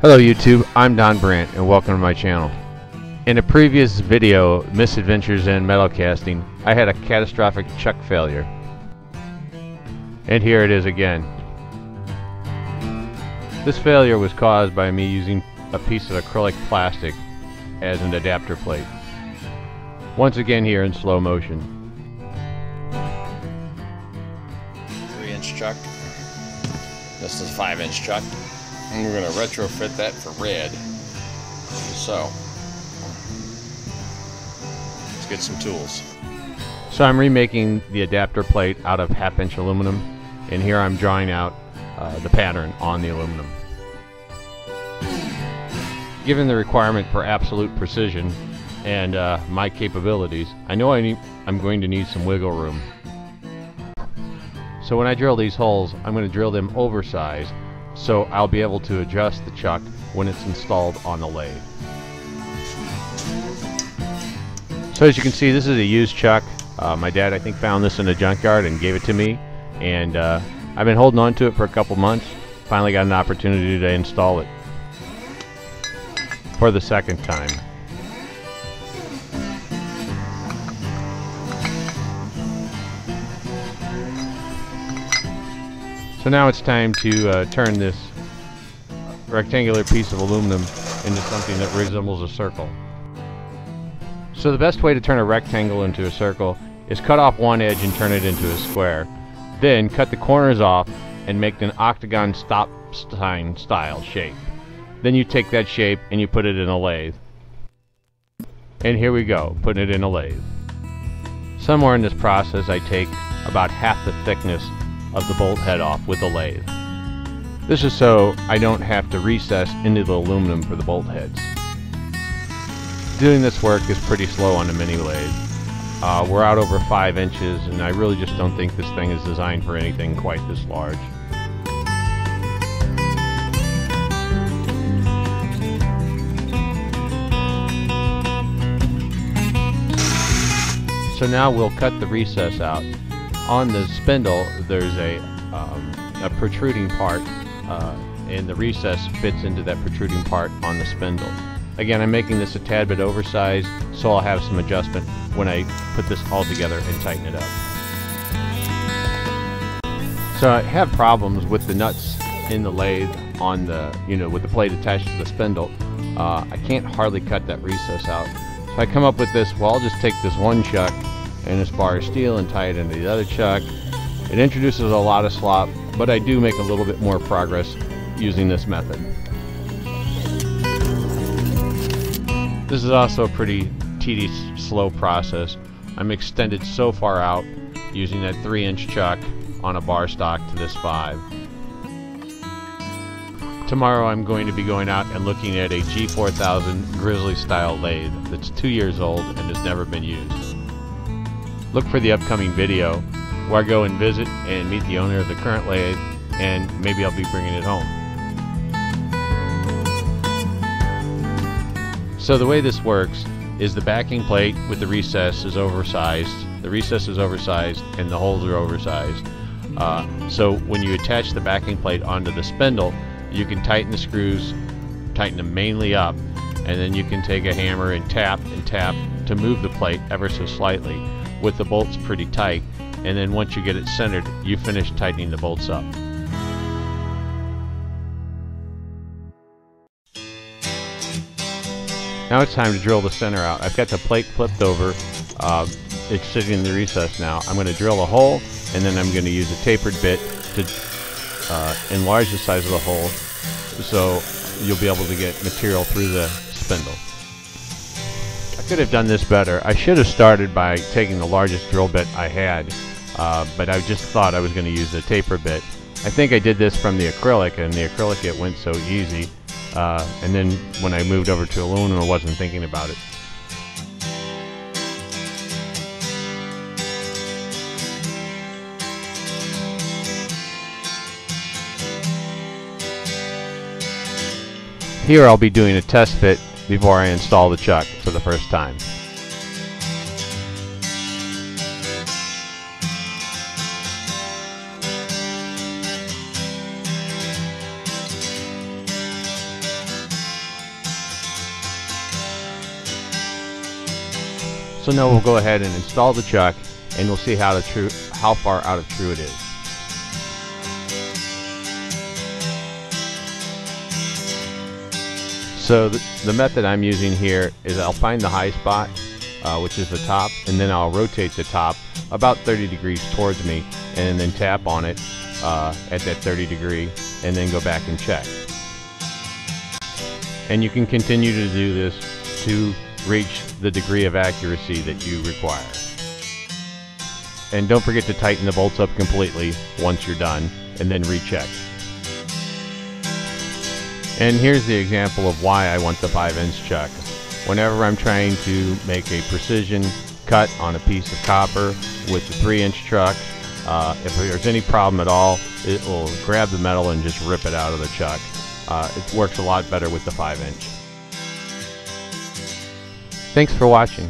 Hello YouTube, I'm Brandt and welcome to my channel. In a previous video, Misadventures in Metal Casting, I had a catastrophic chuck failure. And here it is again. This failure was caused by me using a piece of acrylic plastic as an adapter plate. Once again here in slow motion. 3-inch chuck. This is 5-inch chuck. And we're going to retrofit that for red. So, let's get some tools. So I'm remaking the adapter plate out of 1/2-inch aluminum, and here I'm drawing out the pattern on the aluminum. Given the requirement for absolute precision and my capabilities, I know I'm going to need some wiggle room. So when I drill these holes, I'm going to drill them oversized, so I'll be able to adjust the chuck when it's installed on the lathe. So as you can see, this is a used chuck. My dad, I think, found this in a junkyard and gave it to me, and I've been holding on to it for a couple months. Finally got an opportunity to install it for the second time. So now it's time to turn this rectangular piece of aluminum into something that resembles a circle. So the best way to turn a rectangle into a circle is cut off one edge and turn it into a square. Then cut the corners off and make an octagon stop sign style shape. Then you take that shape and you put it in a lathe. And here we go, putting it in a lathe. Somewhere in this process I take about half the thickness of the bolt head off with the lathe. This is so I don't have to recess into the aluminum for the bolt heads. Doing this work is pretty slow on a mini lathe. We're out over 5 inches, and I really just don't think this thing is designed for anything quite this large. So now we'll cut the recess out. On the spindle, there's a protruding part, and the recess fits into that protruding part on the spindle. Again, I'm making this a tad bit oversized, so I'll have some adjustment when I put this all together and tighten it up. So I have problems with the nuts in the lathe on the, with the plate attached to the spindle. I can't hardly cut that recess out. So I come up with this, well, I'll just take this one chuck and this bar of steel and tie it into the other chuck. It introduces a lot of slop, but I do make a little bit more progress using this method. This is also a pretty tedious, slow process. I'm extended so far out using that 3-inch chuck on a bar stock to this 5. Tomorrow I'm going to be going out and looking at a G4000 Grizzly style lathe that's 2 years old and has never been used. Look for the upcoming video where I go and visit and meet the owner of the current lathe, and maybe I'll be bringing it home. So the way this works is the backing plate with the recess is oversized, the recess is oversized, and the holes are oversized. So when you attach the backing plate onto the spindle, you can tighten the screws, tighten them mainly up, and then you can take a hammer and tap to move the plate ever so slightly with the bolts pretty tight, and then once you get it centered, you finish tightening the bolts up. Now it's time to drill the center out. I've got the plate flipped over. It's sitting in the recess now. I'm going to drill a hole, and then I'm going to use a tapered bit to enlarge the size of the hole so you'll be able to get material through the spindle. I could have done this better. I should have started by taking the largest drill bit I had, but I just thought I was going to use the taper bit. I think I did this from the acrylic, and the acrylic it went so easy, and then when I moved over to aluminum I wasn't thinking about it. Here I'll be doing a test fit before I install the chuck for the first time. So now we'll go ahead and install the chuck, and we'll see how far out of true it is. So the method I'm using here is I'll find the high spot, which is the top, and then I'll rotate the top about 30 degrees towards me, and then tap on it at that 30 degree, and then go back and check. And you can continue to do this to reach the degree of accuracy that you require. And don't forget to tighten the bolts up completely once you're done, and then recheck. And here's the example of why I want the 5-inch chuck. Whenever I'm trying to make a precision cut on a piece of copper with the 3-inch chuck, if there's any problem at all, it will grab the metal and just rip it out of the chuck. It works a lot better with the 5-inch. Thanks for watching.